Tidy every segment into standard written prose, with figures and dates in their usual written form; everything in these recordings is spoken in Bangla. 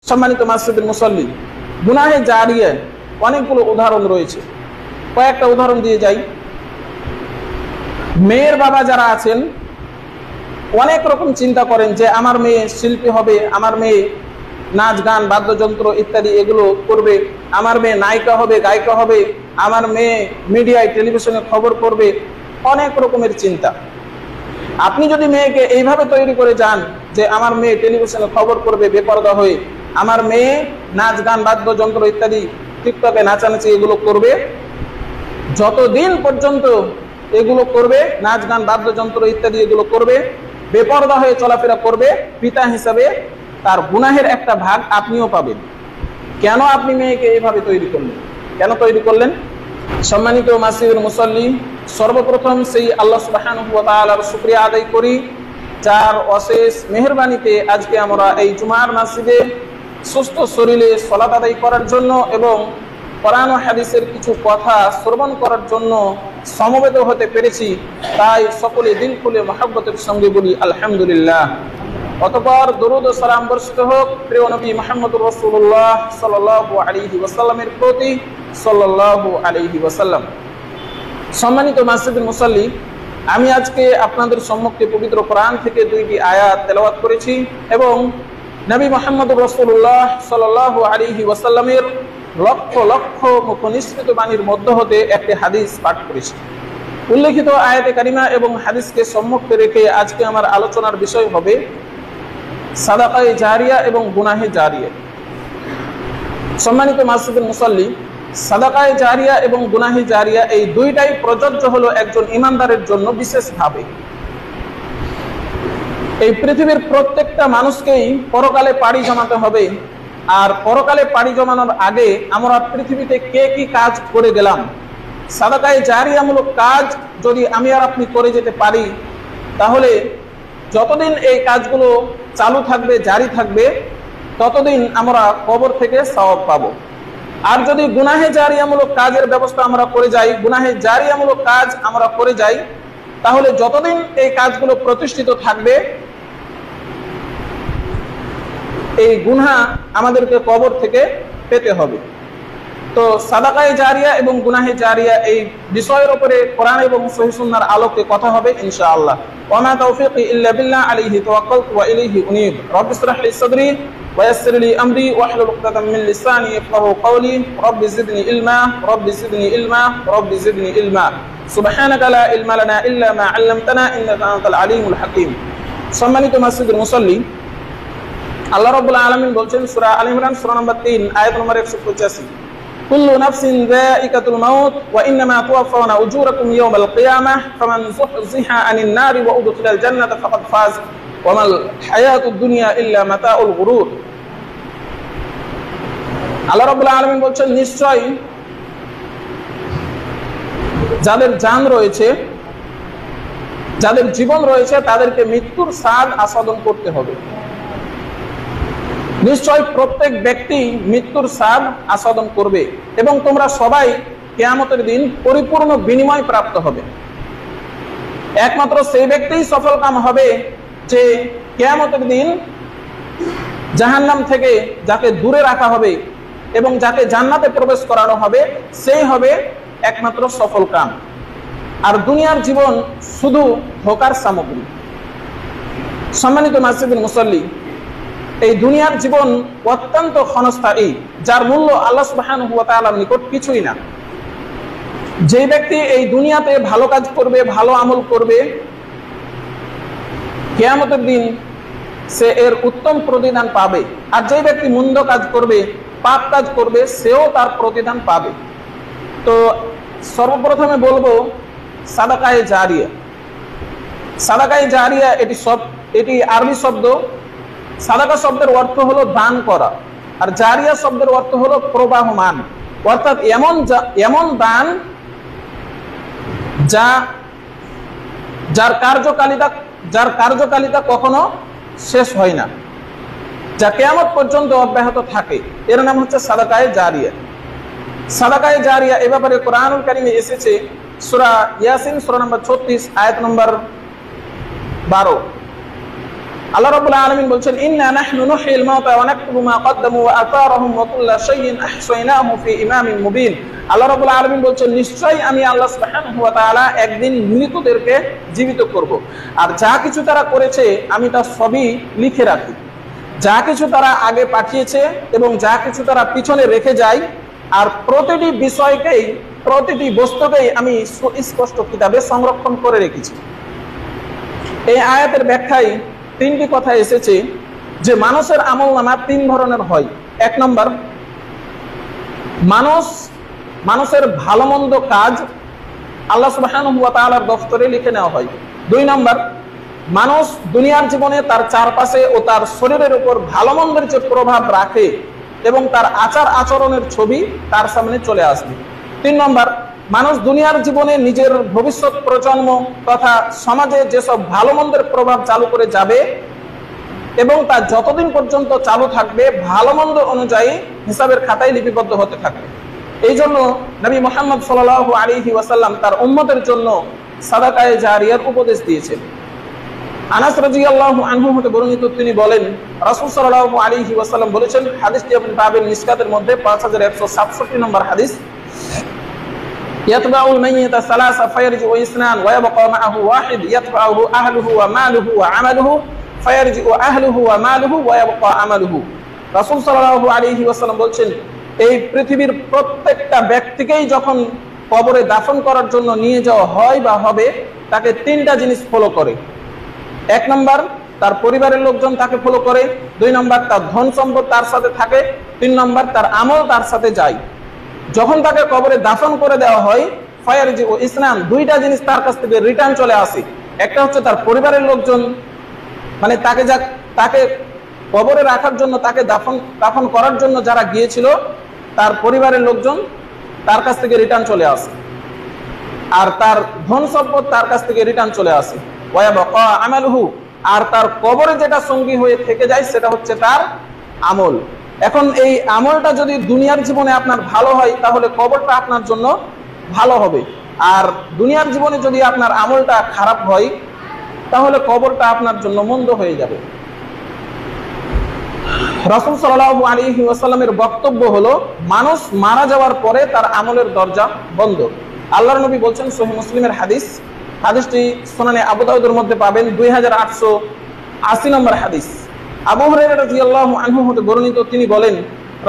সম্মানিত মাসজিদের মুসল্লি, গুনাহে জারিয়া অনেকগুলো উদাহরণ রয়েছে। কয়েকটা উদাহরণ দিয়ে যাই। মেয়ের বাবা যারা আছেন অনেক রকম চিন্তা করেন যে আমার মেয়ে শিল্পী হবে, আমার মেয়ে নাচ গান বাদ্যযন্ত্র ইত্যাদি এগুলো করবে, আমার মেয়ে নায়িকা হবে, গায়িকা হবে, আমার মেয়ে মিডিয়ায় টেলিভিশনে খবর করবে, অনেক রকমের চিন্তা। আপনি যদি মেয়েকে এইভাবে তৈরি করে যান যে আমার মেয়ে টেলিভিশনে খবর করবে বেপরদা হয়ে, আমার মেয়ে নাচ গান বাদ্যযন্ত্র ইত্যাদি টিকটকে নাচানাচি এগুলো করবে, যতদিন পর্যন্ত এগুলো করবে, নাচ গান বাদ্যযন্ত্র ইত্যাদি এগুলো করবে, বেপরদা হয়ে চলাফেরা করবে, পিতা হিসাবে তার গুনাহের একটা ভাগ আপনিও পাবেন। কেন আপনি মেয়েকে এইভাবে তৈরি করলেন? কেন তৈরি করলেন? সম্মানিত মাসজিদের মুসল্লি, সর্বপ্রথম সেই আল্লাহ সুবহানাহু ওয়া তাআলার শুকরিয়া আদায় করি, যার অশেষ মেহেরবানিতে আজকে আমরা এই জুমার মসজিদে সুস্থ শরীরে সালাত আদায় করার জন্য এবং কোরআন ও হাদিসের কিছু কথা শ্রবণ করার জন্য সমবেত হতে পেরেছি। তাই সকলে দিল খুলে মহব্বতের সঙ্গে বলি আলহামদুলিল্লাহ। অতঃপর দরুদ ও সালাম বর্ষিত হোক প্রিয় নবী মুহাম্মদুর রাসূলুল্লাহ সাল্লাল্লাহু আলাইহি ওয়াসাল্লামের প্রতি সাল্লাল্লাহু আলাইহি ওয়াসাল্লাম। সম্মানিত মাসজিদের মুসল্লি, আমি আজকে আপনাদের সম্মুখে পবিত্র কোরআন থেকে দুইটি আয়াত তেলাওয়াত করেছি এবং নবী মুহাম্মদুর রাসূলুল্লাহ সাল্লাল্লাহু আলাইহি ওয়াসাল্লামের লক্ষ লক্ষ মুখনিসৃত বাণীর মধ্য হতে একটি হাদিস পাঠ করেছি। উল্লেখিত আয়াতে কারিমা এবং হাদিসকে সম্মুখে রেখে আজকে আমার আলোচনার বিষয় হবে সাদাকায়ে জারিয়া এবং গুনাহে জারিয়া। সম্মানিত মাসজিদের মুসল্লি, সাদাকায়ে জারিয়া এবং গুনাহে জারিয়া এই দুইটাই প্রযোজ্য হলো একজন ইমানদারের জন্য বিশেষভাবে। এই পৃথিবীর প্রত্যেকটা মানুষকেই পরকালে পাড়ি জমাতে হবে, আর পরকালে পাড়ি জমানোর আগে আমরা পৃথিবীতে কে কি কাজ করে গেলাম, সাদাকায়ে জারিয়ামূলক কাজ যদি আমি আর আপনি করে যেতে পারি, তাহলে যতদিন এই কাজগুলো চালু থাকবে, জারি থাকবে, ততদিন আমরা কবর থেকে সওয়াব পাবো। আর যদি গুনাহে জারিয়ামূলক কাজের ব্যবস্থা আমরা করে যাই, গুনাহে জারিয়ামূলক কাজ আমরা করে যাই, তাহলে যতদিন এই কাজগুলো প্রতিষ্ঠিত থাকবে, এই গুনাহ আমাদেরকে কবর থেকে পেতে হবে। তো সাদাকায়ে জারিয়া এবং গুনাহে জারিয়া এই বিষয়ের উপরে কোরআন এবং সহিহ সুন্নাহর আলোকে কথা হবে ইনশাআল্লাহ। ওয়া মা তাওফীকি ইল্লা বিল্লাহ আলাইহি তাওয়াক্কালতু ওয়া ইলাইহি উনীব। রব্বি ইশরাহ লি সাদরি ওয়া ইয়াসসির লি আমরি ওয়াহলুল উকদাতাম মিন লিসানি ইয়াফকাহু কওলি। রব্বি জিদনি ইলমা, রব্বি জিদনি ইলমা, রব্বি জিদনি ইলমা। সুবহানাকা লা ইলমা লানা ইল্লা মা 'আল্লামতানা ইন্নাকা আনতাল আলিমুল হাকীম। সম্মানিত মাসজিদের মুসল্লি, আল্লাহ রাব্বুল আলামিন বলছেন সূরা আল ইমরান সূরা নম্বর 3 আয়াত নম্বর 185, কুল্লু নাফসিন যায়িকাতুল মাউত ওয়া ইন্নামা তুওয়াফাউনা উজুরাকুম ইয়াওমাল কিয়ামাহ ফামান যুহযিহা আনিন নারি ওয়া উদখিলাল জান্নাতা ফাকাদ ফাজ ওয়া মাল হায়াতুদ দুনিয়া ইল্লা মাতাউল গুরুর। আল্লাহ রাব্বুল আলামিন বলছেন, নিশ্চয় যাদের জান রয়েছে, যাদের জীবন রয়েছে, তাদেরকে মৃত্যুর স্বাদ আস্বাদন করতে হবে। নিশ্চয় প্রত্যেক ব্যক্তি মৃত্যুর স্বাদ আস্বাদন করবে এবং তোমরা সবাই কিয়ামতের দিন পরিপূর্ণ বিনিময় প্রাপ্ত হবে। একমাত্র সেই ব্যক্তিই সফলকাম হবে যে কিয়ামতের দিন জাহান্নাম থেকে যাকে দূরে রাখা হবে এবং যাকে জান্নাতে প্রবেশ করানো হবে, সেই হবে একমাত্র সফলকাম। আর দুনিয়ার জীবন শুধু ধোঁকার সামগ্রী। সম্মানিত মাসজিদের মুসল্লি, এই দুনিয়ার জীবন অত্যন্ত ক্ষণস্থায়ী, যার মূল্য আল্লাহ সুবহানাহু ওয়া তাআলার নিকট কিছুই না। যে ব্যক্তি এই দুনিয়াতে ভালো কাজ করবে, ভালো আমল করবে, কিয়ামতের দিন সে এর উত্তম প্রতিদান পাবে। আর যে ব্যক্তি মন্দ কাজ করবে, পাপ কাজ করবে, সেও তার প্রতিদান পাবে। তো সর্বপ্রথমে বলবো সাদাকায়ে জারিয়া। সাদাকায়ে জারিয়া এটি আরবি শব্দ। সাদাকা শব্দের অর্থ হলো দান করা, আর জারিয়া শব্দের অর্থ হলো প্রবাহমান, অর্থাৎ এমন দান যার কার্যকারিতা কখনো শেষ হয় না, যা কিয়ামত পর্যন্ত অব্যাহত থাকে, এর নাম হচ্ছে সাদাকায়ে জারিয়া। সাদাকায়ে জারিয়া এ ব্যাপারে কোরআনুল কারীমে এসেছে সূরা ইয়াসিন সূরা নম্বর 36 আয়াত নম্বর 12। আল্লাহ রাব্বুল আলামিন বলছেন, ইন্না নাহনু নুহয়িল মাউতা ওয়া নাকতুবু মা কদ্দামু ওয়া আথারহুম ওয়া কুল্লা শাইইন আহসাইনাহু ফি ইমামিন মুবিন। আল্লাহ রাব্বুল আলামিন বলছেন, নিশ্চয়ই আমি আল্লাহ সুবহানাহু ওয়া তাআলা একদিন মৃতদেরকে জীবিত করব, আর যা কিছু তারা করেছে আমি তা সবই লিখে রাখি। যা কিছু তারা আগে পাঠিয়েছে এবং যা কিছু তারা পিছনে রেখে যায়, আর প্রতিটি বিষয়কেই, প্রতিটি বস্তুকেই আমি সুস্পষ্ট কিতাবে সংরক্ষণ করে রেখেছি। এই আয়াতের ব্যাখ্যায় তিনটি কথা এসেছে যে মানুষের আমলনামা তিন ধরনের হয়। এক নম্বর, মানুষের ভালো মন্দ কাজ আল্লাহ সুবহানাহু ওয়া তাআলার দফতরে লিখে নেওয়া হয়। দুই নম্বর, মানুষ দুনিয়ার জীবনে তার চারপাশে ও তার শরীরের উপর ভালো মন্দের যে প্রভাব রাখে এবং তার আচার আচরণের ছবি তার সামনে চলে আসবে। তিন নম্বর, মানুষ দুনিয়ার জীবনে নিজের ভবিষ্যৎ প্রজন্ম তথা সমাজে যেসব ভালো মন্দের প্রভাব চালু করে যাবে এবং তা যতদিন পর্যন্ত চালু থাকবে ভালো মন্দ অনুযায়ী হিসাবের খাতায় লিপিবদ্ধ হতে থাকবে। এই জন্য নবী মুহাম্মদ সাল্লাল্লাহু আলাইহি ওয়াসাল্লাম তার উম্মতের জন্য সাদাকায়ে জারিয়ার উপদেশ দিয়েছেন। আনাস রাদিয়াল্লাহু আনহু হতে বর্ণিত, তিনি বলেন, রাসূল সাল্লাল্লাহু আলাইহি ওয়াসাল্লাম বলেছেন, হাদিসটি আপনি পাবেন মিশকাতের মধ্যে 5167 নম্বর হাদিস, ইয়াতবাউল মাইয়িতা সালাসা ফায়ারজিউ ইসনান ওয়া ইয়াবকা মাআহু ওয়াহিদ ইয়াতবাউহু আহলুহু ওয়া মালুহু ওয়া আমালুহু ফায়ারজিউ আহলুহু ওয়া মালুহু ওয়া ইয়াবকা আমালুহু। রাসূল সাল্লাল্লাহু আলাইহি ওয়াসাল্লাম বলছেন, এই পৃথিবীর প্রত্যেকটা ব্যক্তিকেই যখন কবরে দাফন করার জন্য নিয়ে যাওয়া হয় বা হবে, তাকে তিনটা জিনিস ফলো করে। এক নম্বর, তার পরিবারের লোকজন তাকে ফলো করে। দুই নম্বর, তার ধন সম্পদ তার সাথে থাকে। তিন নম্বর, তার আমল তার সাথে যায়। যখন তাকে কবরে দাফন করে দেওয়া হয়, ফায়ারজি ও ইসলাম, দুইটা জিনিস তার কাছ থেকে রিটার্ন চলে আসে। একটা হচ্ছে তার পরিবারের লোকজন, মানে তাকে কবরে রাখার জন্য, তাকে দাফন করার জন্য যারা গিয়েছিল, তার পরিবারের লোকজন তার কাছ থেকে রিটার্ন চলে আসে। আর তার ধন সম্পদ তার কাছ থেকে রিটার্ন চলে আসে। ওয়ায়াবকা আমালুহু, আর তার কবরে যেটা সঙ্গী হয়ে থেকে যায় সেটা হচ্ছে তার আমল। এখন এই আমলটা যদি দুনিয়ার জীবনে আপনার ভালো হয়, তাহলে কবরটা আপনার জন্য ভালো হবে। আর দুনিয়ার জীবনে যদি আপনার আমলটা খারাপ হয়, তাহলে কবরটা আপনার জন্য মন্দ হয়ে যাবে। রাসূল সাল্লাল্লাহু আলাইহি ওয়াসাল্লামের বক্তব্য হলো, মানুষ মারা যাওয়ার পরে তার আমলের দরজা বন্ধ। আল্লাহর নবী বলছেন, সহিহ মুসলিমের হাদিস, হাদিসটি সুনানে আবু দাউদের মধ্যে পাবেন 2880 নম্বর হাদিস। আবু হুরায়রা রাদিয়াল্লাহু আনহু হতে বর্ণিত, তিনি বলেন,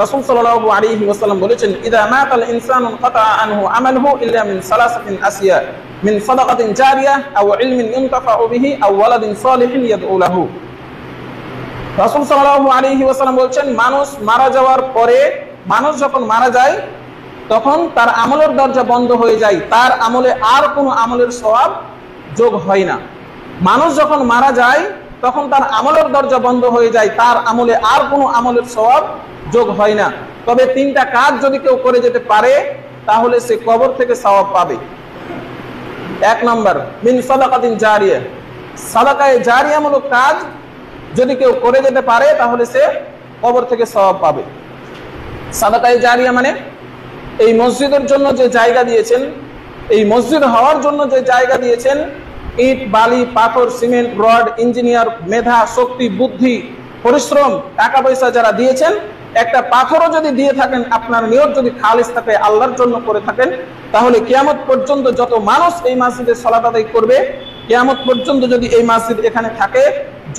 রাসূল সাল্লাল্লাহু আলাইহি ওয়াসাল্লাম বলেছেন, ইযা মাতাল ইনসানু কাতা আনহু আমালুহু ইল্লা মিন সালাসাতিন আসিয়া, মিন সাদাকাতিন জারিয়াহ আও ইলমিন ইনতাফাউ বিহি আও ওয়ালাদিন সালিহিন ইয়াদউ লাহু। রাসূল সাল্লাল্লাহু আলাইহি ওয়াসাল্লাম বলছেন, মানুষ মারা যাওয়ার পরে, মানুষ যখন মারা যায় তখন তার আমলের দরজা বন্ধ হয়ে যায়, তার আমলে আর কোনো আমলের সওয়াব যোগ হয় না। মানুষ যখন মারা যায় তখন তার আমলের দরজা বন্ধ হয়ে যায়, তার আমলে আর কোনো আমলের সওয়াব যোগ হয় না। তবে তিনটা কাজ যদি কেউ করে যেতে পারে, তাহলে সে কবর থেকে সওয়াব পাবে। এক নম্বর, মিন সাদাকাতিন জারিয়া, সাদাকায়ে জারিয়ামূলক কাজ যদি কেউ করে যেতে পারে, তাহলে সে কবর থেকে সওয়াব পাবে। সাদাকায়ে জারিয়া মানে এই মসজিদের জন্য যে জায়গা দিয়েছেন, এই মসজিদ হওয়ার জন্য যে জায়গা দিয়েছেন, ইট, বালি, পাথর, সিমেন্ট, রড, ইঞ্জিনিয়ার, মেধা, শক্তি, বুদ্ধি, পরিশ্রম, টাকা পয়সা যারা দিয়েছেন, একটা পাথরও যদি দিয়ে থাকেন, আপনার নিয়ত যদি খালিস থাকে, আল্লাহর জন্য করে থাকেন, তাহলে কিয়ামত পর্যন্ত যত মানুষ এই মসজিদে সালাত আদায় করবে, কিয়ামত পর্যন্ত যদি এই মসজিদ এখানে থাকে,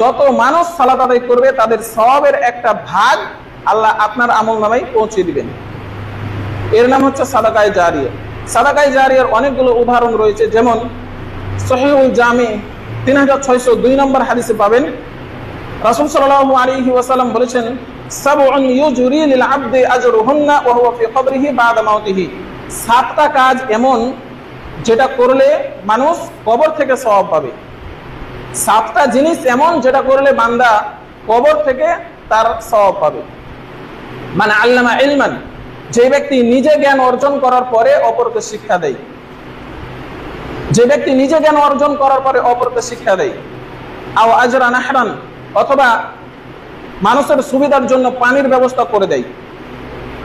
যত মানুষ সালাত আদায় করবে, তাদের সওয়াবের একটা ভাগ আল্লাহ আপনার আমলনামায় পৌঁছে দিবেন। এর নাম হচ্ছে সাদাকায়ে জারিয়া। সাদাকায়ে জারিয়ার অনেকগুলো উদাহরণ রয়েছে, যেমন সহিহুল জামি 3602 নম্বর হাদিসে পাবেন, রাসূল সাল্লাল্লাহু আলাইহি ওয়াসাল্লাম বলেছেন, সাবউন ইউজরি লিল আবদি আজরুহুন্না ওয়া হুয়া ফি কবরিহি বাদা মাউতিহি। 7টা কাজ এমন যেটা করলে মানুষ কবর থেকে সওয়াব পাবে। 7টা জিনিস এমন যেটা করলে বান্দা কবর থেকে তার সওয়াব পাবে। মানে আল্লামা ইলমান, যে ব্যক্তি নিজে জ্ঞান অর্জন করার পরে অপরকে শিক্ষা দেয়, যে ব্যক্তি নিজে জ্ঞান অর্জন করার পরে অপরকে শিক্ষা দেয়। আও আজরা নাহরান, অথবা মানুষের সুবিধার জন্য পানির ব্যবস্থা করে দেয়।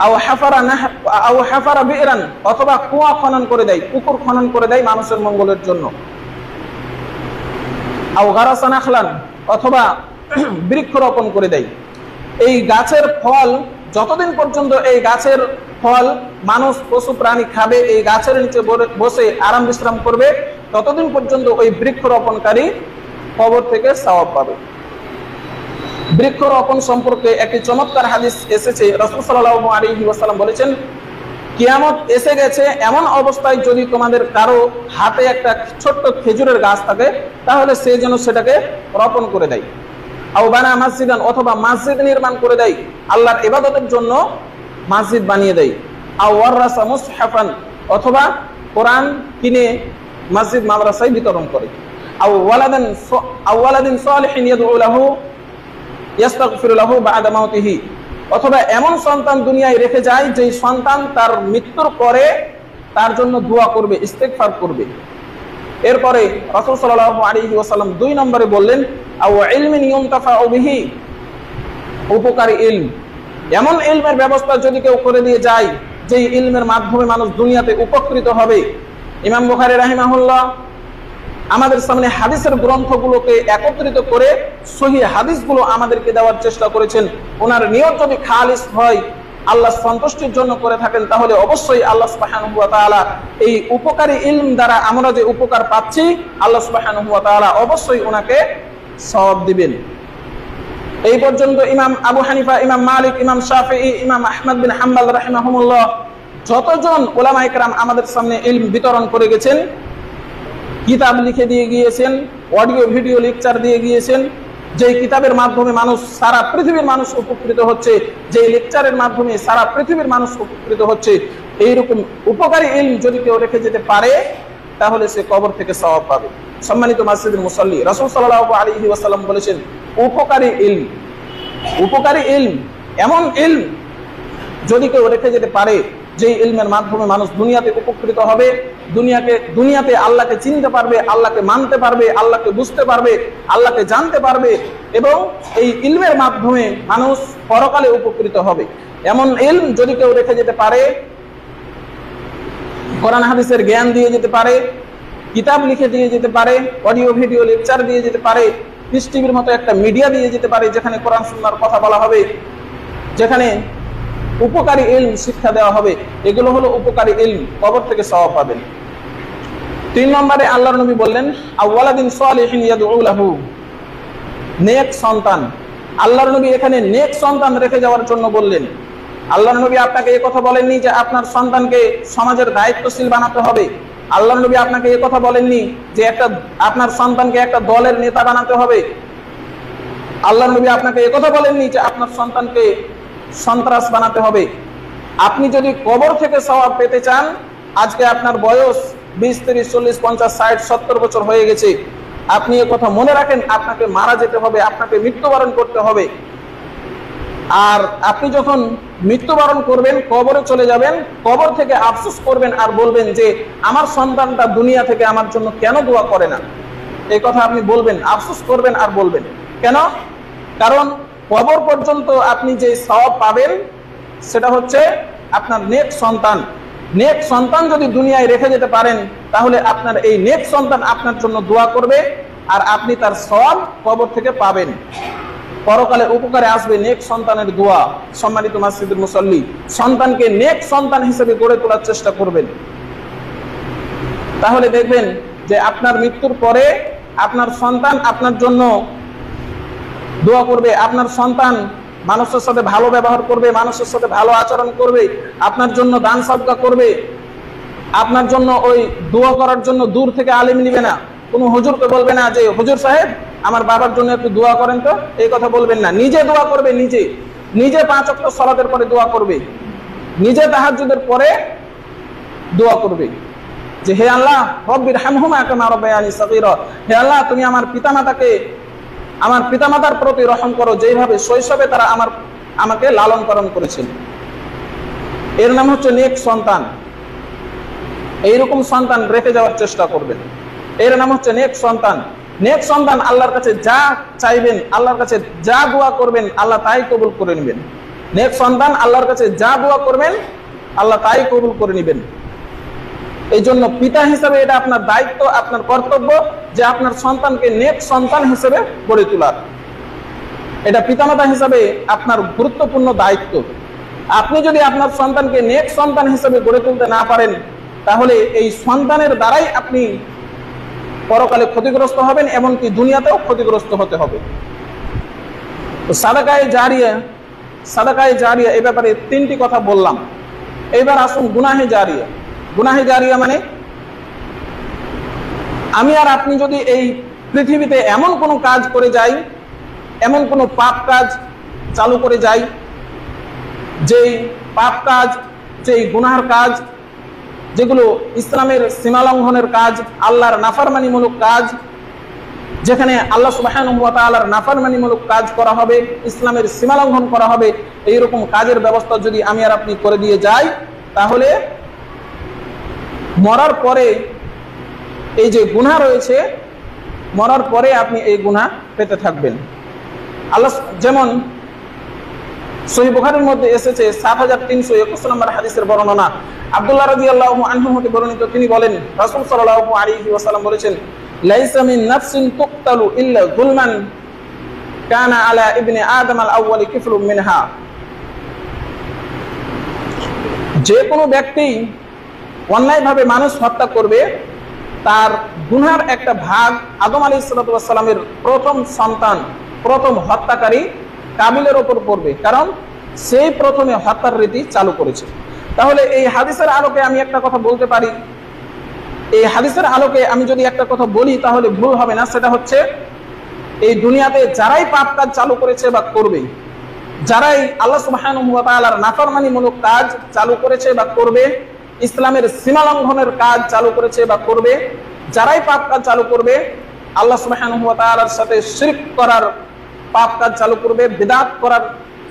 আও হাফারা বিরান, অথবা কুয়া খনন করে দেয়, পুকুর খনন করে দেয় মানুষের মঙ্গলের জন্য। আও গারাসা নাখলান, অথবা বৃক্ষরোপণ করে দেয়। এই গাছের ফল যতদিন পর্যন্ত এই গাছের ফল মানুষ পশু প্রাণী খাবে, এই গাছের নিচে বসে আরাম বিশ্রাম করবে, ততদিন পর্যন্ত ওই বৃক্ষরোপণকারী কবর থেকে সওয়াব পাবে। বৃক্ষরোপণ সম্পর্কে একটি চমৎকার হাদিস এসেছে। রাসূল সাল্লাল্লাহু আলাইহি ওয়াসাল্লাম বলেছেন, কিয়ামত এসে গেছে এমন অবস্থায় যদি তোমাদের কারো হাতে একটা ছোট্ট খেজুরের গাছ থাকে, তাহলে সে যেন সেটাকে রোপণ করে দেয়। আও বানা মসজিদান, অথবা মসজিদ নির্মাণ করে দেয়, আল্লাহর ইবাদতের জন্য মসজিদ বানিয়ে দেয়। আও ওয়ারাসা মুসহাফান, অথবা কোরআন কিনে মসজিদ মাদ্রাসায় বিতরণ করে। আও ওয়ালাদিন সালিহিন ইয়াদউ লাহু ইস্তাগফিরু লাহু বা'দা মাউতিহি, অথবা এমন সন্তান দুনিয়ায় রেখে যায় যে সন্তান তার মৃত্যুর পরে তার জন্য দোয়া করবে, ইস্তেগফার করবে। এরপরে রাসূল সাল্লাল্লাহু আলাইহি ওয়াসাল্লাম 2 নম্বরে বললেন, আও ইলমিন ইউনতাফাউ বিহি, উপকারী ইলম, এমন ইলমের ব্যবস্থা যদি কেউ করে দিয়ে যায় যে ইলমের মাধ্যমে মানুষ দুনিয়াতে উপকৃত হবে। ইমাম বুখারী রাহিমাহুল্লাহ আমাদের সামনে হাদিসের গ্রন্থগুলোকে একত্রিত করে সহিহ হাদিসগুলো আমাদেরকে দেওয়ার চেষ্টা করেছেন। ওনার নিয়ত যদি খালিস হয়, আল্লাহ সন্তুষ্টির জন্য করে থাকেন, তাহলে অবশ্যই আল্লাহ সুবহানাহু ওয়া তাআলা এই উপকারী ইলম দ্বারা আমরা যে উপকার পাচ্ছি, আল্লাহ সুবহানাহু ওয়া তাআলা অবশ্যই ওনাকে সওয়াব দিবেন। এই পর্যন্ত ইমাম আবু হানিফা, ইমাম মালিক, ইমাম শাফিঈ, ইমাম আহমদ বিন হাম্বল রাহিমাহুমুল্লাহ যতজন উলামায়ে কেরাম আমাদের সামনে ইলম বিতরণ করে গেছেন, কিতাব লিখে দিয়ে গিয়েছেন, অডিও ভিডিও লেকচার দিয়ে গিয়েছেন, যে কিতাবের মাধ্যমে মানুষ সারা পৃথিবীর মানুষ উপকৃত হচ্ছে, যে লেকচারের মাধ্যমে সারা পৃথিবীর মানুষ উপকৃত হচ্ছে, এইরকম উপকারী ইলম যদি কেউ রেখে যেতে পারে, তাহলে সে কবর থেকে সওয়াব পাবে। সম্মানিত মসজিদের মুসল্লি, রাসূল সাল্লাল্লাহু আলাইহি ওয়াসাল্লাম বলেছেন, উপকারী ইলম, উপকারী ইলম, এমন ইলম যদি কেউ রেখে যেতে পারে যে ইলমের মাধ্যমে মানুষ দুনিয়াতে উপকৃত হবে, দুনিয়াতে আল্লাহকে চিনতে পারবে, আল্লাহকে মানতে পারবে, আল্লাহকে বুঝতে পারবে, আল্লাহকে জানতে পারবে, এবং এই ইলমের মাধ্যমে মানুষ পরকালে উপকৃত হবে। এমন ইলম যদি কেউ রেখে যেতে পারে, কোরআন হাদিসের জ্ঞান দিয়ে যেতে পারে, কিতাব লিখে দিয়ে যেতে পারে, অডিও ভিডিও লেকচার দিয়ে যেতে পারে, পিস টিভির মতো একটা মিডিয়া দিয়ে যেতে পারে, যেখানে কোরআন সুন্নাহর কথা বলা হবে, যেখানে উপকারী ইলম শিক্ষা দেওয়া হবে, এগুলো হলো উপকারী ইলম, কবর থেকে সওয়াব পাবেন। 3 নম্বরে আল্লাহর নবী বললেন, আওয়ালাদিন সালিহিন ইয়াদউ লাহু, নেক সন্তান। আল্লাহর নবী এখানে নেক সন্তান রেখে যাওয়ার জন্য বললেন। আল্লাহর নবী আপনাকে এই কথা বলেননি যে আপনার সন্তানকে সমাজের দায়িত্বশীল বানাতে হবে। আল্লাহর নবী আপনাকে এই কথা বলেননি যে আপনার সন্তানকে একটা দলের নেতা বানাতে হবে। আল্লাহর নবী আপনাকে এই কথা বলেননি যে আপনার সন্তানকে সন্ত্রাস বানাতে হবে। আপনি যদি কবর থেকে সওয়াব পেতে চান, আজকে আপনার বয়স 20, 30, 40, 50, 60, 70 বছর হয়ে গেছে, আপনি এই কথা মনে রাখেন, আপনাকে মারা যেতে হবে, আপনাকে মৃত্যুবরণ করতে হবে। আর আপনি যখন মৃত্যুবরণ করবেন, কবরে চলে যাবেন, কবর থেকে আফসোস করবেন আর বলবেন যে আমার সন্তানটা দুনিয়া থেকে আমার জন্য কেন দোয়া করে না। এই কথা আপনি বলবেন, আফসোস করবেন আর বলবেন। কেন? কারণ কবর পর্যন্ত আপনি যে সওয়াব পাবেন সেটা হচ্ছে আপনার নেক সন্তান। নেক সন্তান যদি দুনিয়ায় রেখে যেতে পারেন, তাহলে আপনার এই নেক সন্তান আপনার জন্য দোয়া করবে আর আপনি তার সওয়াব কবর থেকে পাবেন। পরকালে উপকারে আসবে নেক সন্তানের দোয়া। সম্মানিত মসজিদের মুসল্লি, সন্তানকে নেক সন্তান হিসেবে গড়ে তোলার চেষ্টা করবেন। তাহলে দেখবেন যে আপনার মৃত্যুর পরে আপনার সন্তান আপনার জন্য দোয়া করবে, আপনার সন্তান মানুষের সাথে ভালো ব্যবহার করবে, মানুষের সাথে ভালো আচরণ করবে, আপনার জন্য দান সদকা করবে, আপনার জন্য ওই দোয়া করার জন্য দূর থেকে আলিম নিবে না। কোনো হুজুরকে বলবে না যে হুজুর সাহেব আমার বাবার জন্য একটু দোয়া করেন তো, এই কথা বলবেন না। নিজে দোয়া করবে, নিজে 5 ওয়াক্ত সালাতের পরে দোয়া করবে, নিজে তাহাজ্জুদের পরে দোয়া করবে যে হে আল্লাহ রব্বির হামহুমা কামা রাব্বায়ানি সগীরা, হে আল্লাহ তুমি আমার পিতামাতার প্রতি রহম করো যেভাবে শৈশবে তারা আমাকে লালন পালন করেছেন। এর নাম হচ্ছে নেক সন্তান। এইরকম সন্তান রেখে যাওয়ার চেষ্টা করবেন। এর নাম হচ্ছে নেক সন্তান। নেক সন্তান আল্লাহর কাছে যা চাইবেন, আল্লাহর কাছে যা দোয়া করবেন, আল্লাহ তাই কবুল করে নেবেন। নেক সন্তান আল্লাহর কাছে যা দোয়া করবেন, আল্লাহ তাই কবুল করে নেবেন। এই জন্য পিতা হিসেবে এটা আপনার দায়িত্ব, আপনার কর্তব্য যে আপনার সন্তানকে নেক সন্তান হিসেবে গড়ে তোলার। এটা পিতামাতা হিসাবে আপনার গুরুত্বপূর্ণ দায়িত্ব। আপনি যদি আপনার সন্তানকে নেক সন্তান হিসেবে গড়ে তুলতে না পারেন, তাহলে এই সন্তানের দ্বারাই আপনি পরকালে ক্ষতিগ্রস্ত হবেন, এমনকি দুনিয়াতেও ক্ষতিগ্রস্ত হতে হবে। তো সাদাকায়ে জারিয়া এই ব্যাপারে 3টি কথা বললাম। এইবার আসুন গুনাহে জারিয়া। গুনাহে জারিয়া মানে আমি আর আপনি যদি এই পৃথিবীতে এমন কোনো কাজ করে যাই, এমন কোনো পাপ কাজ চালু করে যাই, যেই পাপ কাজ, যেই গুনার কাজ, যেগুলো ইসলামের সীমালঙ্ঘনের কাজ, আল্লাহর নাফরমানিমূলক কাজ, যেখানে আল্লাহ সুবহানাহু ওয়া তাআলার নাফরমানিমূলক কাজ করা হবে, ইসলামের সীমালঙ্ঘন করা হবে, এইরকম কাজের ব্যবস্থা যদি আমি আর আপনি করে দিয়ে যাই, তাহলে মরার পরে এই যে গুনাহ রয়েছে, মরার পরে আপনি এই গুনাহ পেতে থাকবেন। আল্লাহ যেমন সহিহ বুখারীর মধ্যে এসেছে 7321 নম্বর হাদিসের বর্ণনা, আব্দুল্লাহ রাদিয়াল্লাহু আনহু হতে বর্ণিত, তিনি বলেন রাসূল সাল্লাল্লাহু আলাইহি ওয়াসাল্লাম বলেছেন, লাইসা মিন নাফসিন তুকতালু ইল্লা যুলমান কানা আলা ইবনি আদম আল আউয়াল কিফলুম মিনহা। যে কোনো ব্যক্তি অন্যায়ভাবে মানুষ হত্যা করবে, তার গুনার একটা ভাগ আদম আলাইহিস সালাতু ওয়াস সালামের প্রথম সন্তান, প্রথম হত্যাকারী কাবিলের ওপর পড়বে, কারণ সেই প্রথমে হত্যার রীতি চালু করেছে। তাহলে এই হাদিসের আলোকে আমি একটা কথা বলতে পারি, এই হাদিসের আলোকে আমি যদি একটা কথা বলি তাহলে ভুল হবে না। সেটা হচ্ছে, এই দুনিয়াতে যারাই পাপ কাজ চালু করেছে বা করবে, যারাই আল্লাহ সুবহানাহু ওয়া তাআলার নাফরমানিমূলক কাজ চালু করেছে বা করবে, ইসলামের সীমালঙ্ঘনের কাজ চালু করেছে বা করবে, যারাই পাপ কাজ চালু করবে, আল্লাহ সুবহানাহু ওয়া তাআলার সাথে শিরক করার পাপ কাজ চালু করবে, বিদআত করার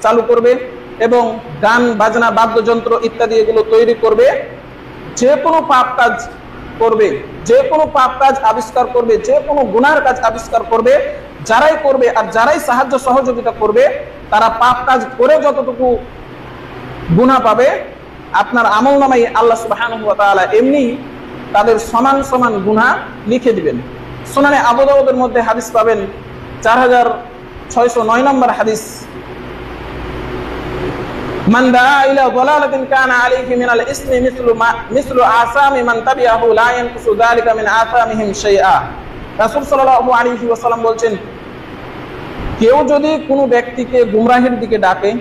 চালু করবে, এবং গান বাজনা বাদ্যযন্ত্র ইত্যাদি এগুলো তৈরি করবে, যে কোনো পাপ কাজ করবে, যে কোনো পাপ কাজ আবিষ্কার করবে, যে কোনো গুনার কাজ আবিষ্কার করবে, যারাই করবে আর যারাই সাহায্য সহযোগিতা করবে, তারা পাপ কাজ করে যতটুকু গুনাহ পাবে, আপনার আমলনামায় আল্লাহ সুবহানাহু ওয়া তাআলা এমনি তাদের সমান সমান গুনাহ লিখে দিবেন। সুনানে আবু দাউদের মধ্যে হাদিস পাবেন 4609 নম্বর হাদিস, মান দাআ ইলা দালালাতিন কানা আলাইহি মিনাল ইসমি মিসলু আসামি মান তাবিআহু লা ইয়ানকুসু যালিকা মিন আসামিহিম শাইআ। রাসূল সাল্লাল্লাহু আলাইহি ওয়াসাল্লাম বলছেন, কেউ যদি কোনো ব্যক্তিকে গুমরাহির দিকে ডাকে,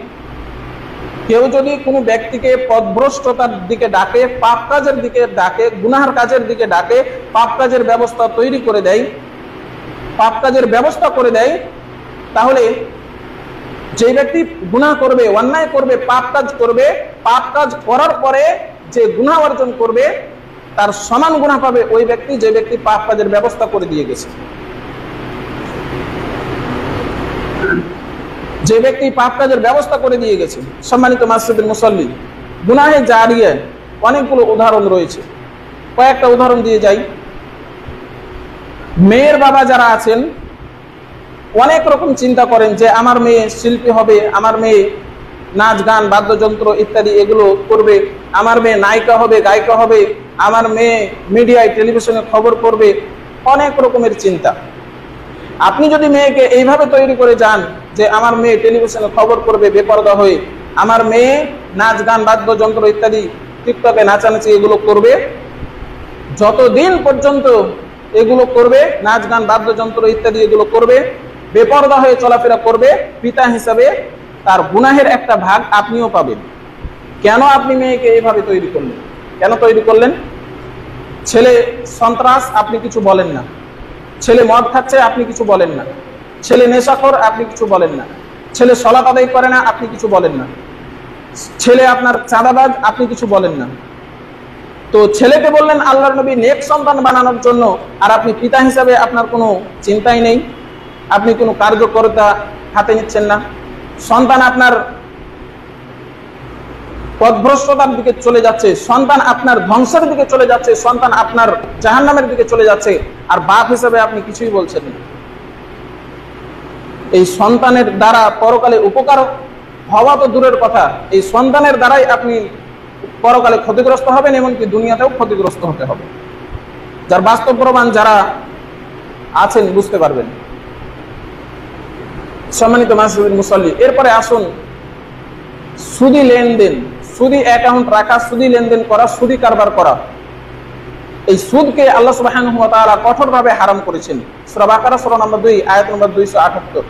কেউ যদি কোনো ব্যক্তিকে পথভ্রষ্টতার দিকে ডাকে, পাপ কাজের দিকে ডাকে, গুনার কাজের দিকে ডাকে, পাপ কাজের ব্যবস্থা তৈরি করে দেয়, পাপ কাজের ব্যবস্থা করে দেয়, তাহলে যে ব্যক্তি গুনাহ করবে, অন্যায় করবে, পাপ কাজ করবে, পাপ কাজ করার পরে যে গুনাহ অর্জন করবে, তার সমান গুনাহ পাবে ওই ব্যক্তি যে ব্যক্তি পাপ কাজের ব্যবস্থা করে দিয়ে গেছে। যে ব্যক্তি পাপ কাজের ব্যবস্থা করে দিয়ে গেছে। সম্মানিত মাসজিদের মুসল্লি, গুনাহে জারিয়া অনেকগুলো উদাহরণ রয়েছে, কয়েকটা উদাহরণ দিয়ে যাই। মেয়ের বাবা যারা আছেন অনেক রকম চিন্তা করেন যে আমার মেয়ে শিল্পী হবে, আমার মেয়ে নাচ গান বাদ্যযন্ত্র ইত্যাদি এগুলো করবে, আমার মেয়ে নায়িকা হবে, গায়িকা হবে, আমার মেয়ে মিডিয়ায় টেলিভিশনে খবর করবে, অনেক রকমের চিন্তা। আপনি যদি মেয়েকে এইভাবে তৈরি করে যান যে আমার মেয়ে টেলিভিশনে খবর করবে বেপরদা হয়ে, আমার মেয়ে নাচ গান বাদ্যযন্ত্র ইত্যাদি টিকটকে নাচানাচি এগুলো করবে, যতদিন পর্যন্ত এগুলো করবে, নাচ গান বাদ্যযন্ত্র ইত্যাদি এগুলো করবে, বেপরদা হয়ে চলাফেরা করবে, পিতা হিসাবে তার গুনাহের একটা ভাগ আপনিও পাবেন। কেন আপনি মেয়েকে এইভাবে তৈরি করলেন? কেন তৈরি করলেন? ছেলে সন্ত্রাস, আপনি কিছু বলেন না। ছেলে মদ খাচ্ছে, আপনি কিছু বলেন না। ছেলে নেশাখোর, আপনি কিছু বলেন না। ছেলে সালাত আদায় করে না, আপনি কিছু বলেন না। ছেলে আপনার চাঁদাবাজ, আপনি কিছু বলেন না। তো ছেলেকে বললেন আল্লাহর নবী নেক সন্তান বানানোর জন্য, আর আপনি পিতা হিসাবে আপনার কোনো চিন্তাই নেই, আপনি কোনো কার্যকর্তা হাতে নিচ্ছেন না। সন্তান আপনার পথভ্রষ্টতার দিকে চলে যাচ্ছে, সন্তান আপনার ধ্বংসের দিকে চলে যাচ্ছে, সন্তান আপনার জাহান্নামের দিকে চলে যাচ্ছে, আর বাপ হিসেবে আপনি কিছুই বলছেন না। এই সন্তানের দ্বারা পরকালে উপকার হওয়া তো দূরের কথা, এই সন্তানের দ্বারাই আপনি পরকালে ক্ষতিগ্রস্ত হবেন, এমনকি দুনিয়াতেও ক্ষতিগ্রস্ত হতে হবে। যার বাস্তব প্রমাণ যারা আছেন বুঝতে পারবেন। সম্মানিত মাসজিদের মুসল্লি, এরপরে আসুন সুদি লেনদেন, সুদি অ্যাকাউন্ট রাখা, সুদি লেনদেন করা, সুদি কারবার করা। এই সুদকে আল্লাহ সুবহানাহু ওয়া তাআলা কঠোরভাবে হারাম করেছেন। সূরা বাকারা সূরা নম্বর 2 আয়াত নম্বর 278।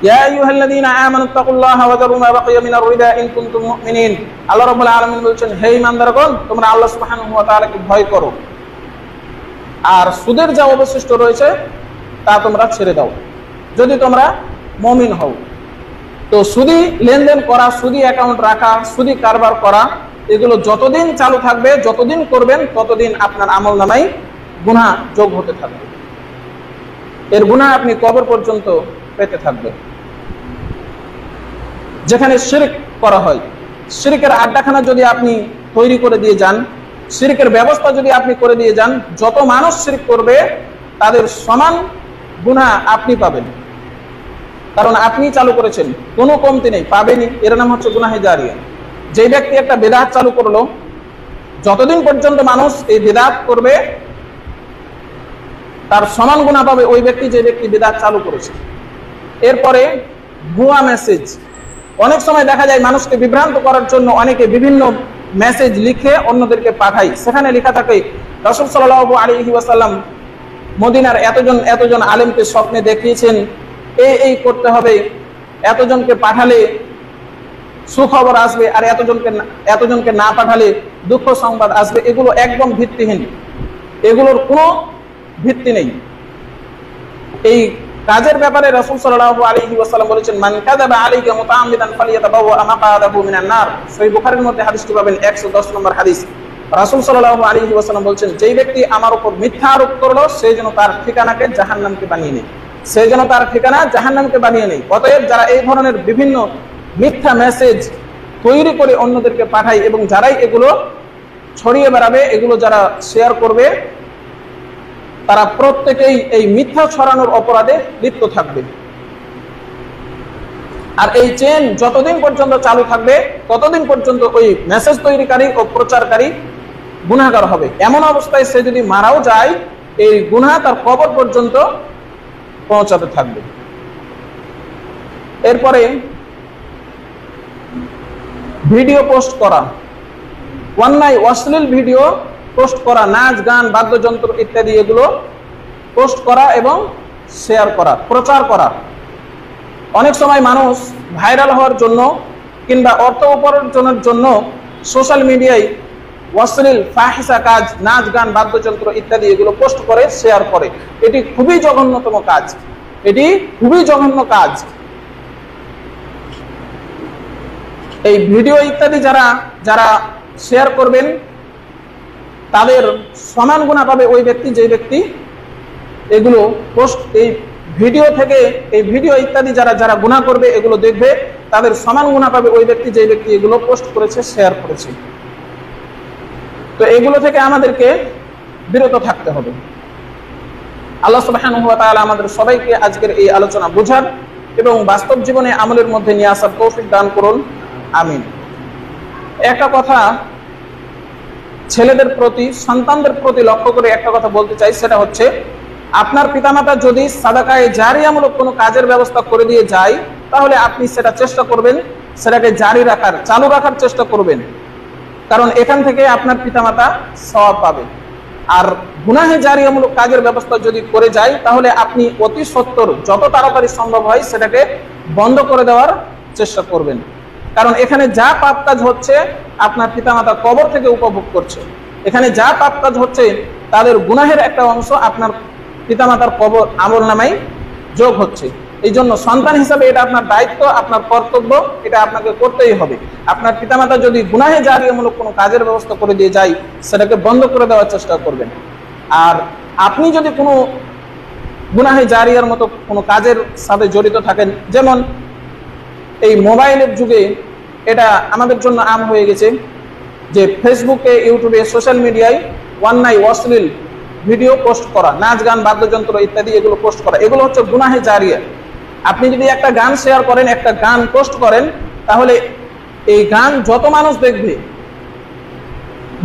ইয়া আইয়ুহাল্লাযীনা আমানু তাকুল্লাহা ওয়া যারু মা বাকিয়া মিনার রিবা ইন কুনতুম মুমিনিন। আল্লাহ রাব্বুল আলামিন বলেন, হে ঈমানদারগণ, তোমরা আল্লাহ সুবহানাহু ওয়া তাআলাকে ভয় করো আর সুদের যা অবশিষ্ট রয়েছে তা তোমরা ছেড়ে দাও যদি তোমরা মুমিন হও। তো সুদি লেনদেন করা, সুদি অ্যাকাউন্ট রাখা, সুদি কারবার করা, এগুলো যতদিন চালু থাকবে, যতদিন করবেন, ততদিন আপনার আমলনামায় গুনাহ যোগ হতে থাকবে। এর গুনাহ আপনি কবর পর্যন্ত পেতে থাকবেন। যেখানে শিরক করা হয়, শিরকের আড্ডাখানা যদি আপনি তৈরি করে দিয়ে যান, শিরকের ব্যবস্থা যদি আপনি করে দিয়ে যান, যত মানুষ শিরক করবে তাদের সমান গুনাহ আপনি পাবেন, কারণ আপনি চালু করেছেন, কোনো কমতি নেই, পাবেনই। এর নাম হচ্ছে গুনাহে জারিয়া। যে ব্যক্তি একটা বিদআত চালু করলো, যতদিন পর্যন্ত মানুষ এই বিদআত করবে তার সমান গুনাহ পাবে ওই ব্যক্তি যে ব্যক্তি বিদআত চালু করেছে। এরপরে ভুয়া মেসেজ, অনেক সময় দেখা যায় মানুষকে বিভ্রান্ত করার জন্য অনেকে বিভিন্ন মেসেজ লিখে অন্যদেরকে পাঠায়। সেখানে লেখা থাকে রাসূল সাল্লাল্লাহু আলাইহি ওয়াসাল্লাম মদিনার এতজন আলেমকে স্বপ্নে দেখিয়েছেন, এই করতে হবে, এতজনকে পাঠালে সুখবর আসবে, আর এতজনকে না পাঠালে দুঃখ সংবাদ আসবে। এগুলো একদম ভিত্তিহীন, এগুলোর কোনো ভিত্তি নেই। এই কাজের ব্যাপারে রাসূল সাল্লাল্লাহু আলাইহি ওয়াসাল্লাম বলেছেন, মান কাযাবা আলাইকা মুতাআম্মিদান ফালিয়াতাবাওয়া মাকআদাহু মিনান নার। সহিহ বুখারীর মধ্যে হাদিসটি পাবেন 110 নম্বর হাদিস। রাসূল সাল্লাল্লাহু আলাইহি ওয়াসাল্লাম বলেছেন, যেই ব্যক্তি আমার উপর মিথ্যা আরোপ করলো সে যেন তার ঠিকানাকে জাহান্নামকে বানিয়ে নেয়, সে যেন তার ঠিকানা জাহান্নামকে বানিয়ে নেয়। অতএব যারা এই ধরনের বিভিন্ন মিথ্যা মেসেজ তৈরি করে অন্যদেরকে পাঠায় এবং যারাই এগুলো ছড়িয়ে বেড়াবে, এগুলো যারা শেয়ার করবে, তারা প্রত্যেকেই এই মিথ্যা ছড়ানোর অপরাধে লিপ্ত থাকবে। আর এই চেন যতদিন পর্যন্ত চালু থাকবে ততদিন পর্যন্ত ওই মেসেজ তৈরিকারী ও প্রচারকারী গুনাহগার হবে। এমন অবস্থায় সে যদি মারাও যায়, এই গুনাহ তার কবর পর্যন্ত পৌঁছাতে থাকবে। এরপরে ভিডিও পোস্ট করা, অন্যায় অশ্লীল ভিডিও পোস্ট করা, নাচ গান বাদ্যযন্ত্র ইত্যাদি এগুলো পোস্ট করা এবং শেয়ার করা, প্রচার করা। অনেক সময় মানুষ ভাইরাল হওয়ার জন্য কিংবা অর্থ উপার্জনের জন্য সোশ্যাল মিডিয়ায় অশ্লীল ফাহিশা কাজ, নাচ গান বাদ্যযন্ত্র ইত্যাদি এগুলো পোস্ট করে, শেয়ার করে। এটি খুবই জঘন্যতম কাজ, এটি খুবই জঘন্য কাজ। এই ভিডিও ইত্যাদি যারা শেয়ার করবেন তাদের সমান গুনাহ পাবে ওই ব্যক্তি যে ব্যক্তি এগুলো পোস্ট, এই ভিডিও থেকে এই ভিডিও ইত্যাদি যারা গুনাহ করবে, এগুলো দেখবে, তাদের সমান গুনাহ পাবে ওই ব্যক্তি যে ব্যক্তি এগুলো পোস্ট করেছে, শেয়ার করেছে। তো এগুলো থেকে আমাদেরকে বিরত থাকতে হবে। আল্লাহ সুবহানাহু ওয়া তাআলা আমাদের সবাইকে আজকের এই আলোচনা বোঝার এবং বাস্তব জীবনে আমলের মধ্যে নিয়ে আসার তৌফিক দান করুন, আমিন। একটা কথা ছেলেদের প্রতি, সন্তানদের প্রতি লক্ষ্য করে একটা কথা বলতে চাই, সেটা হচ্ছে আপনার পিতামাতা যদি সাদাকায়ে জারিয়ামূলক কোনো কাজের ব্যবস্থা করে দিয়ে যায়, তাহলে আপনি সেটা চেষ্টা করবেন, সেটাকে জারি রাখার, চালু রাখার চেষ্টা করবেন, কারণ এখান থেকে আপনার পিতামাতা সওয়াব পাবে। আর গুনাহে জারিয়ামূলক কাজের ব্যবস্থা যদি করে যায়, তাহলে আপনি অতি সত্বর যত তাড়াতাড়ি সম্ভব হয় সেটাকে বন্ধ করে দেওয়ার চেষ্টা করবেন, কারণ এখানে যা পাপ কাজ হচ্ছে আপনার পিতামাতা কবর থেকে উপভোগ করছে। এখানে যা পাপ কাজ হচ্ছে তাদের গুনাহের একটা অংশ আপনার পিতামাতার কবর আমলনামায় যোগ হচ্ছে। এই জন্য সন্তান হিসাবে এটা আপনার দায়িত্ব, আপনার কর্তব্য, এটা আপনাকে করতেই হবে। আপনার পিতামাতা যদি গুনাহে জারিয়ামূলক কোনো কাজের ব্যবস্থা করে দিয়ে যায়, সেটাকে বন্ধ করে দেওয়ার চেষ্টা করবেন। আর আপনি যদি কোনো গুনাহে জারিয়ার মতো কোনো কাজের সাথে জড়িত থাকেন, যেমন এই মোবাইলের যুগে এটা আমাদের জন্য আম হয়ে গেছে যে ফেসবুকে, ইউটিউবে, সোশ্যাল মিডিয়ায় অন্যায় অশ্লীল ভিডিও পোস্ট করা, নাচ গান বাদ্যযন্ত্র ইত্যাদি এগুলো পোস্ট করা, এগুলো হচ্ছে গুনাহে জারিয়া। আপনি যদি একটা গান শেয়ার করেন, একটা গান পোস্ট করেন, তাহলে এই গান যত মানুষ দেখবে,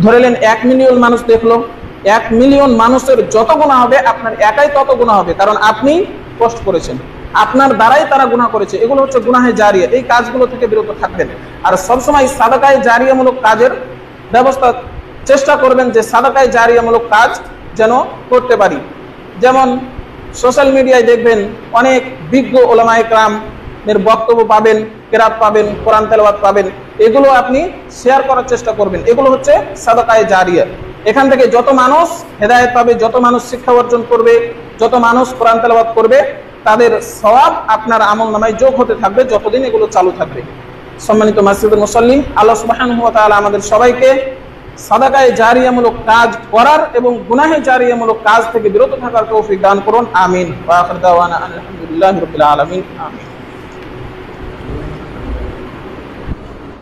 ধরে নেন 1 মিলিয়ন মানুষ দেখলো, 1 মিলিয়ন মানুষের যত গুনাহ হবে আপনার একাই তত গুনাহ হবে, কারণ আপনি পোস্ট করেছেন। আপনার দ্বারাই তারা গুনাহ করেছে, এগুলো হচ্ছে গুনাহে জারিয়া। এই কাজগুলো থেকে বিরত থাকবেন। আর সবসময় সাদাকায়ে জারিয়ামূলক কাজের ব্যবস্থা চেষ্টা করবেন, যে সাদাকায়ে জারিয়ামূলক কাজ যেন করতে পারি। যেমন সোশ্যাল মিডিয়ায় দেখবেন অনেক বিজ্ঞ ওলামায়ে কেরামের বক্তব্য পাবেন, কেরাত পাবেন, কোরআন তেলাওয়াত পাবেন, এগুলো আপনি শেয়ার করার চেষ্টা করবেন। এগুলো হচ্ছে সাদাকায়ে জারিয়া। এখান থেকে যত মানুষ হেদায়েত পাবে, যত মানুষ শিক্ষা অর্জন করবে, যত মানুষ কোরআন তেলাওয়াত করবে, তাদের সওয়াব আপনার আমলনামায় যোগ হতে থাকবে যতদিন এগুলো চালু থাকবে। সম্মানিত মসজিদের মুসল্লি, আল্লাহ সুবহানাহু ওয়া তাআলা আমাদের সবাইকে সাদাকায়ে জারিয়ামূলক কাজ করার এবং গুনাহে জারিয়ামূলক কাজ থেকে বিরত থাকার তৌফিক দান করুন। আমিন। ওয়া আখিরু দাওয়ানা আলহামদুলিল্লাহি রাব্বিল আলামিন। আমিন।